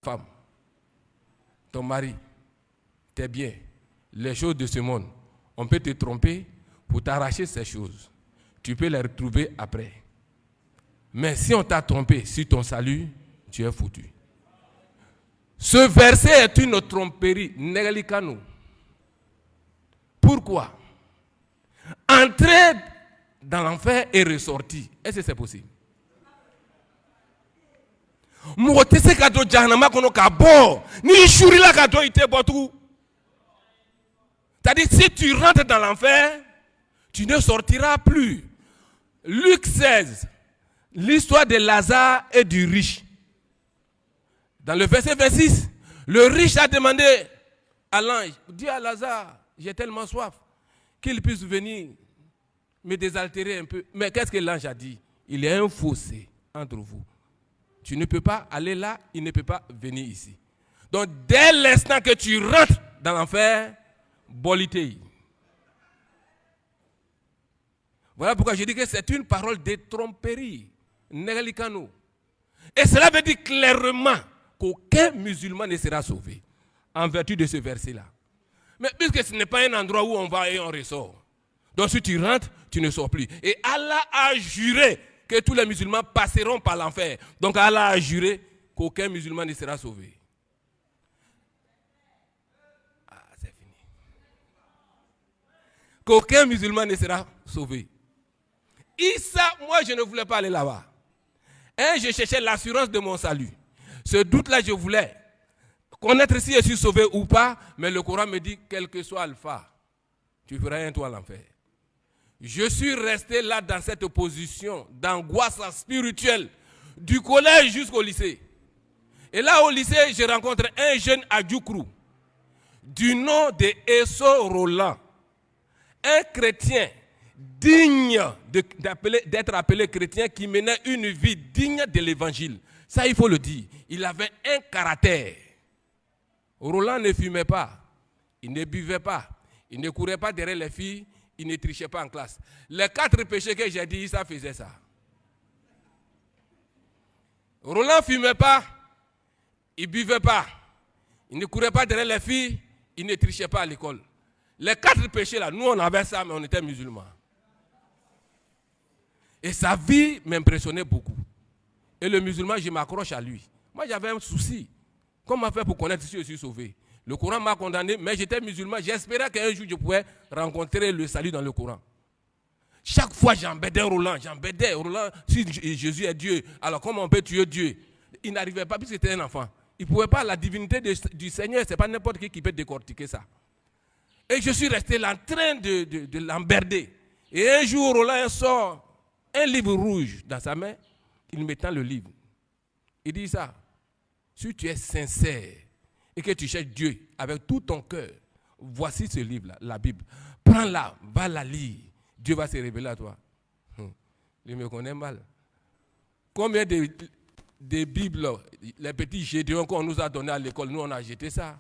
femme, ton mari, tes biens, les choses de ce monde, on peut te tromper pour t'arracher ces choses. Tu peux les retrouver après. Mais si on t'a trompé sur ton salut, tu es foutu. Ce verset est une tromperie. Pourquoi? Entrer dans l'enfer et ressortir. Est-ce que c'est possible? C'est-à-dire, si tu rentres dans l'enfer, tu ne sortiras plus. Luc 16, l'histoire de Lazare et du riche. Dans le verset 26, le riche a demandé à l'ange, dis à Lazare, j'ai tellement soif, qu'il puisse venir me désaltérer un peu. Mais qu'est-ce que l'ange a dit? Il y a un fossé entre vous. Tu ne peux pas aller là, il ne peut pas venir ici. Donc, dès l'instant que tu rentres dans l'enfer, bolité. Voilà pourquoi je dis que c'est une parole de tromperie. Et cela veut dire clairement qu'aucun musulman ne sera sauvé en vertu de ce verset-là. Mais puisque ce n'est pas un endroit où on va et on ressort. Donc si tu rentres, tu ne sors plus. Et Allah a juré que tous les musulmans passeront par l'enfer. Donc Allah a juré qu'aucun musulman ne sera sauvé. Ah, c'est fini. Qu'aucun musulman ne sera sauvé. Issa, moi je ne voulais pas aller là-bas. Je cherchais l'assurance de mon salut. Ce doute-là, je voulais connaître si je suis sauvé ou pas, mais le Coran me dit, quel que soit Alpha, tu feras un toit à l'enfer. Je suis resté là dans cette position d'angoisse spirituelle, du collège jusqu'au lycée. Et là au lycée, je rencontre un jeune à Djoukrou, du nom de Esso Roland, un chrétien digne d'être appelé chrétien qui menait une vie digne de l'évangile. Ça, il faut le dire. Il avait un caractère. Roland ne fumait pas, il ne buvait pas, il ne courait pas derrière les filles, il ne trichait pas en classe. Les 4 péchés que j'ai dit, ça faisait ça. Roland ne fumait pas, il ne buvait pas, il ne courait pas derrière les filles, il ne trichait pas à l'école. Les 4 péchés là, nous on avait ça, mais on était musulmans. Et sa vie m'impressionnait beaucoup. Et le musulman, je m'accroche à lui. Moi j'avais un souci. Comment faire pour connaître si je suis sauvé? Le Coran m'a condamné, mais j'étais musulman. J'espérais qu'un jour je pouvais rencontrer le salut dans le Coran. Chaque fois j'embêtais Roland, si Jésus est Dieu, alors comment on peut tuer Dieu? Il n'arrivait pas, puisque c'était un enfant. Il ne pouvait pas, la divinité du Seigneur, ce n'est pas n'importe qui peut décortiquer ça. Et je suis resté là en train de l'emmerder. Et un jour, Roland sort un livre rouge dans sa main, il me tend le livre. Il dit ça, si tu es sincère et que tu cherches Dieu avec tout ton cœur, voici ce livre-là, la Bible. Prends-la, va la lire. Dieu va se révéler à toi. Il me connaît mal. Combien de Bibles, les petits Gédéons qu'on nous a donnés à l'école, nous on a jeté ça.